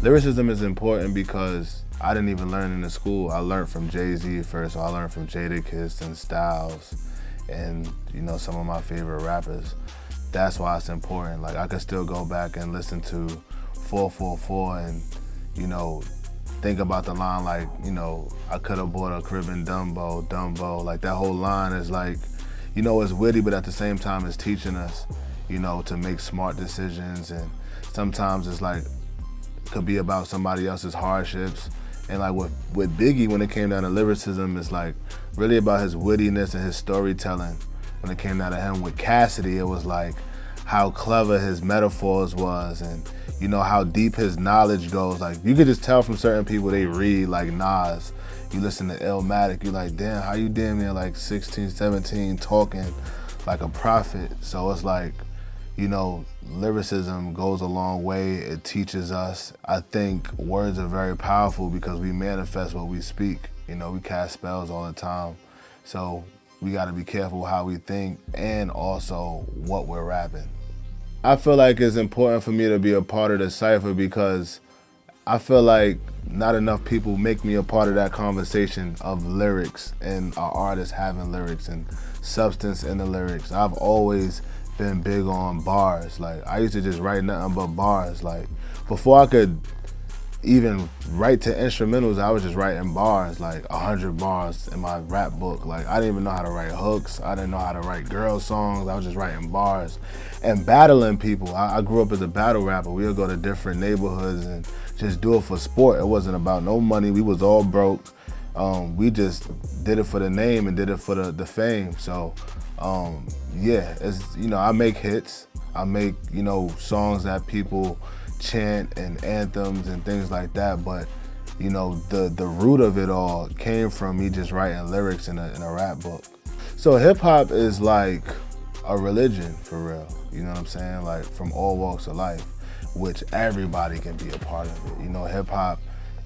Lyricism is important because I didn't even learn in the school. I learned from Jay-Z first, so I learned from Jadakiss and Styles and, you know, some of my favorite rappers. That's why it's important. Like, I could still go back and listen to 444 and, you know, think about the line like, you know, I could have bought a crib in Dumbo, Dumbo. Like, that whole line is like, you know, it's witty, but at the same time it's teaching us, you know, to make smart decisions. And sometimes it's like, could be about somebody else's hardships. And like with Biggie, when it came down to lyricism, it's like really about his wittiness and his storytelling. When it came down to him with Cassidy, it was like how clever his metaphors was and, you know, how deep his knowledge goes. Like, you could just tell from certain people they read, like Nas. You listen to Illmatic, you're like, damn, how you damn near like 16, 17 talking like a prophet. So it's like, you know, lyricism goes a long way. It teaches us. I think words are very powerful because we manifest what we speak. You know, we cast spells all the time. So we gotta be careful how we think and also what we're rapping. I feel like it's important for me to be a part of the cypher because I feel like not enough people make me a part of that conversation of lyrics and our artists having lyrics and substance in the lyrics. I've always been big on bars. Like, I used to just write nothing but bars. Like, before I could even write to instrumentals, I was just writing bars, like 100 bars in my rap book. Like, I didn't even know how to write hooks. I didn't know how to write girl songs. I was just writing bars and battling people. I grew up as a battle rapper. We would go to different neighborhoods and just do it for sport. It wasn't about no money. We was all broke. We just did it for the name and did it for the fame. So yeah, it's, you know, I make hits. I make, you know, songs that people chant and anthems and things like that. But, you know, the root of it all came from me just writing lyrics in a rap book. So hip hop is like a religion for real. You know what I'm saying? Like, from all walks of life, which everybody can be a part of it. You know, hip hop,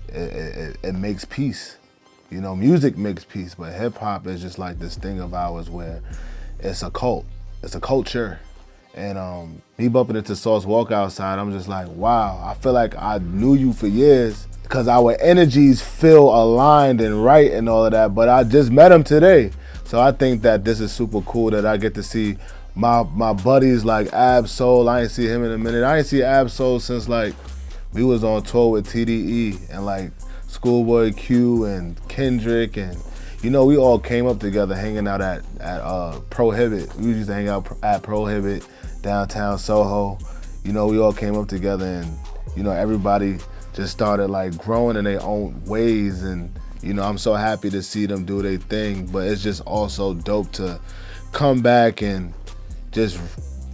it makes peace. You know, music makes peace, but hip hop is just like this thing of ours where it's a cult, it's a culture. And me bumping into Sauce Walk outside, I'm just like, wow, I feel like I knew you for years because our energies feel aligned and right and all of that, but I just met him today. So I think that this is super cool that I get to see my buddies like Ab Soul. I ain't see him in a minute. I ain't see Ab Soul since like we was on tour with TDE and like Schoolboy Q and Kendrick, and you know, we all came up together hanging out at Prohibit. We used to hang out at Prohibit, downtown Soho. You know, we all came up together and, you know, everybody just started like growing in their own ways. And, you know, I'm so happy to see them do their thing, but it's just also dope to come back and just,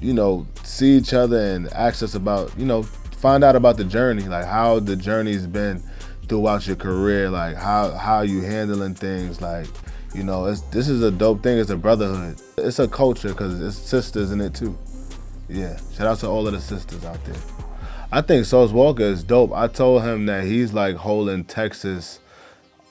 you know, see each other and ask us about, you know, find out about the journey, like how the journey's been throughout your career, like how you handling things. Like, you know, this is a dope thing. It's a brotherhood. It's a culture because it's sisters in it too. Yeah, shout out to all of the sisters out there. I think Sauce Walker is dope. I told him that he's like holding Texas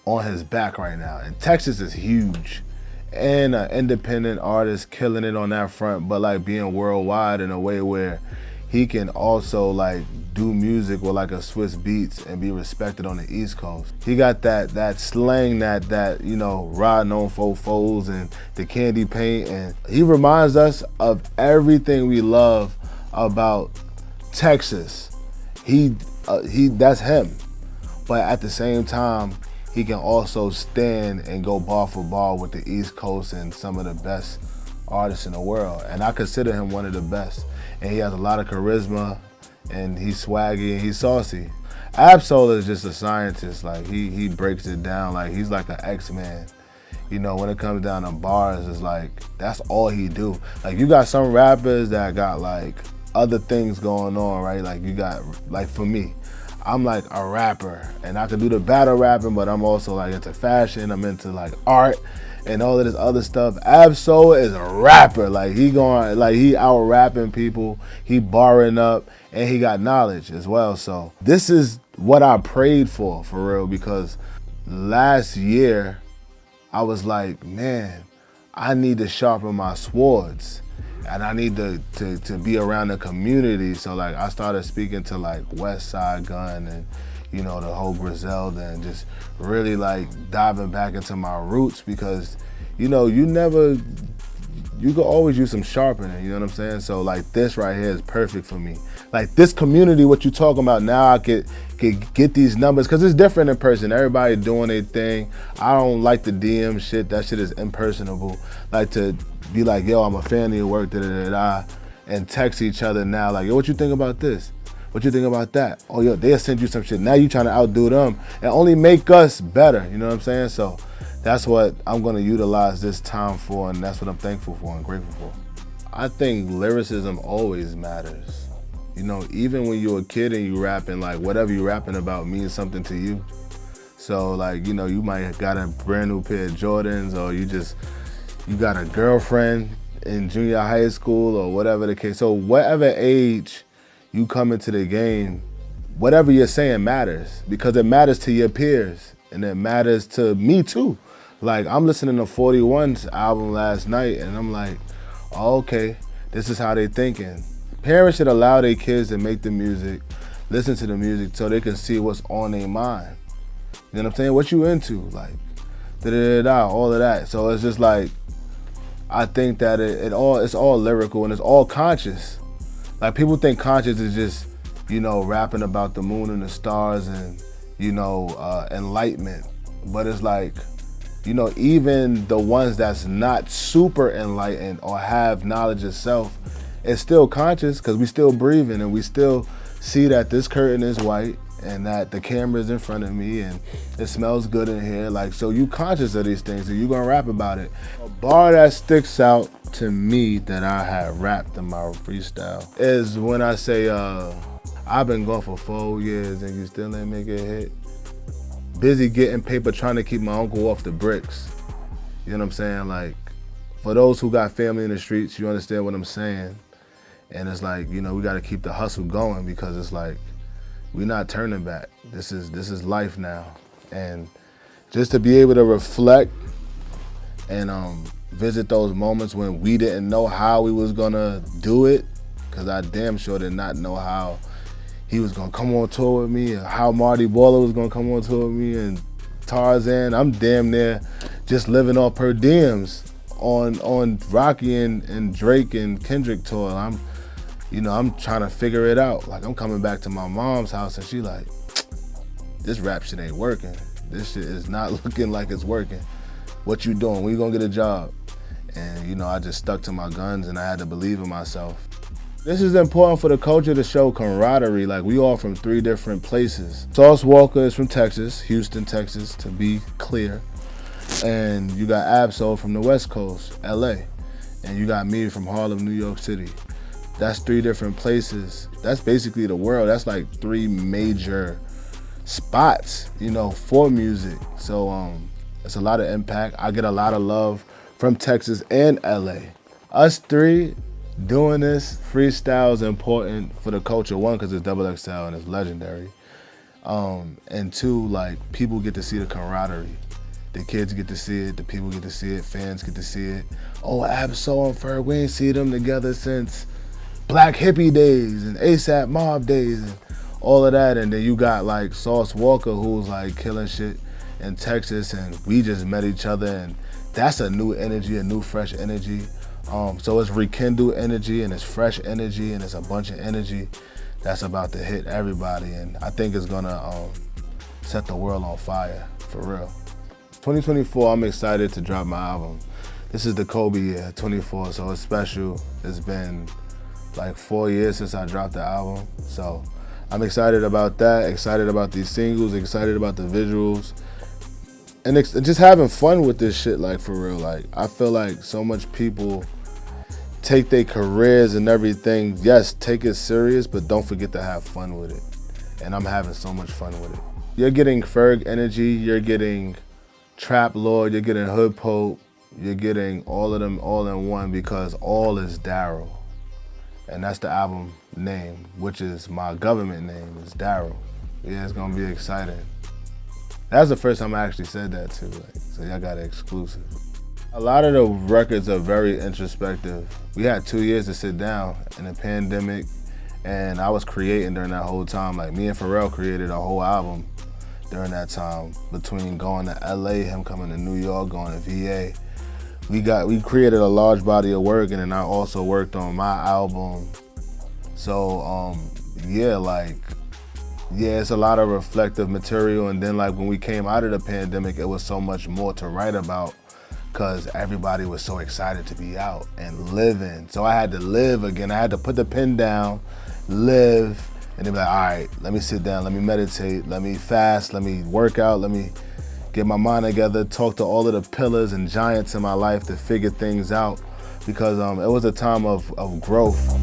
on his back right now, and Texas is huge. And an independent artist killing it on that front, but like being worldwide in a way where he can also like do music with like a Swiss Beats and be respected on the East Coast. He got that slang that you know, riding on fofos and the candy paint, and he reminds us of everything we love about Texas. That's him. But at the same time, he can also stand and go bar for bar with the East Coast and some of the best artists in the world. And I consider him one of the best. And he has a lot of charisma, and he's swaggy and he's saucy. Ab-Soul is just a scientist. Like, he breaks it down. Like, he's like an X-Man. You know, when it comes down to bars, it's like, that's all he do. Like, you got some rappers that got like other things going on, right? Like, you got, like, for me, I'm like a rapper and I can do the battle rapping, but I'm also like into fashion, I'm into like art and all of this other stuff. Ab-Soul is a rapper. Like, he out rapping people, he barring up, and he got knowledge as well. So this is what I prayed for real, because last year I was like, man, I need to sharpen my swords. and I need to be around the community. So like I started speaking to like West Side Gun and you know the whole Griselda and just really like diving back into my roots because you know you can always use some sharpening, you know what I'm saying? So like this right here is perfect for me. Like this community, what you talking about now, I could get these numbers because it's different in person. Everybody doing their thing. I don't like the DM shit. That shit is impersonable. Like to be like, yo, I'm a fan of your work, and text each other now like, yo, what you think about this? What you think about that? Oh, yo, they'll send you some shit. Now you trying to outdo them and only make us better, you know what I'm saying? So that's what I'm gonna utilize this time for, and that's what I'm thankful for and grateful for. I think lyricism always matters. You know, even when you're a kid and you rapping, like whatever you rapping about means something to you. So like, you know, you might have got a brand new pair of Jordans or you got a girlfriend in junior high school or whatever the case. So whatever age you come into the game, whatever you're saying matters because it matters to your peers and it matters to me too. Like I'm listening to 41's album last night and I'm like, oh, okay, this is how they thinking. Parents should allow their kids to make the music, listen to the music so they can see what's on their mind. You know what I'm saying? What you into? Like, all of that. So it's just like, I think that it's all lyrical and it's all conscious. Like people think conscious is just, you know, rapping about the moon and the stars and, you know, enlightenment. But it's like, you know, even the ones that's not super enlightened or have knowledge of self, it's still conscious because we still breathing and we still see that this curtain is white and that the camera is in front of me and it smells good in here. Like, so you conscious of these things and you gonna rap about it. A bar that sticks out to me that I had rapped in my freestyle is when I say, I've been gone for 4 years and you still ain't make it hit. Busy getting paper trying to keep my uncle off the bricks. You know what I'm saying? Like, for those who got family in the streets, you understand what I'm saying. And it's like, you know, we gotta keep the hustle going because it's like, we're not turning back. This is life now. And just to be able to reflect and visit those moments when we didn't know how we was gonna do it, because I damn sure did not know how he was gonna come on tour with me, or how Marty Baller was gonna come on tour with me, and Tarzan. I'm damn near just living off per diems on Rocky and Drake and Kendrick tour. I'm trying to figure it out. Like I'm coming back to my mom's house and she like, this rap shit ain't working. This shit is not looking like it's working. What you doing? When you gonna get a job? And you know, I just stuck to my guns and I had to believe in myself. This is important for the culture to show camaraderie. Like we all from 3 different places. Sauce Walker is from Texas, Houston, Texas, to be clear. And you got Absol from the West Coast, LA. And you got me from Harlem, New York City. That's 3 different places. That's basically the world. That's like 3 major spots, you know, for music. So it's a lot of impact. I get a lot of love from Texas and LA. Us 3 doing this freestyle is important for the culture. 1, because it's XXL and it's legendary. And 2, like people get to see the camaraderie. The kids get to see it, the people get to see it, fans get to see it. Oh, Absol and Ferg, we ain't seen them together since Black Hippie days and ASAP Mob days and all of that. And then you got like Sauce Walker, who's like killing shit in Texas, and we just met each other, and that's a new energy, a new fresh energy. So it's rekindled energy and it's fresh energy and it's a bunch of energy that's about to hit everybody, and I think it's gonna set the world on fire, for real. 2024, I'm excited to drop my album. This is the Kobe year, 24, so it's special. It's been like 4 years since I dropped the album. So I'm excited about that, excited about these singles, excited about the visuals, and just having fun with this shit, like for real. Like I feel like so much people take their careers and everything, yes, take it serious, but don't forget to have fun with it. And I'm having so much fun with it. You're getting Ferg energy, you're getting Trap Lord, you're getting Hood Pope, you're getting all of them all in one, because all is Darold. And that's the album name, which is my government name, is Darold. Yeah, it's gonna be exciting. That's the first time I actually said that too, like, so y'all got an exclusive. A lot of the records are very introspective. We had 2 years to sit down in the pandemic, and I was creating during that whole time. Like, me and Ferg created a whole album during that time, between going to LA, him coming to New York, going to VA. We created a large body of work, and then I also worked on my album. So yeah, it's a lot of reflective material. And then, like, when we came out of the pandemic, it was so much more to write about, because everybody was so excited to be out and living. So I had to live again. I had to put the pen down, live, and then be like, all right, let me sit down, let me meditate, let me fast, let me work out, let me get my mind together, talk to all of the pillars and giants in my life to figure things out, because it was a time of growth.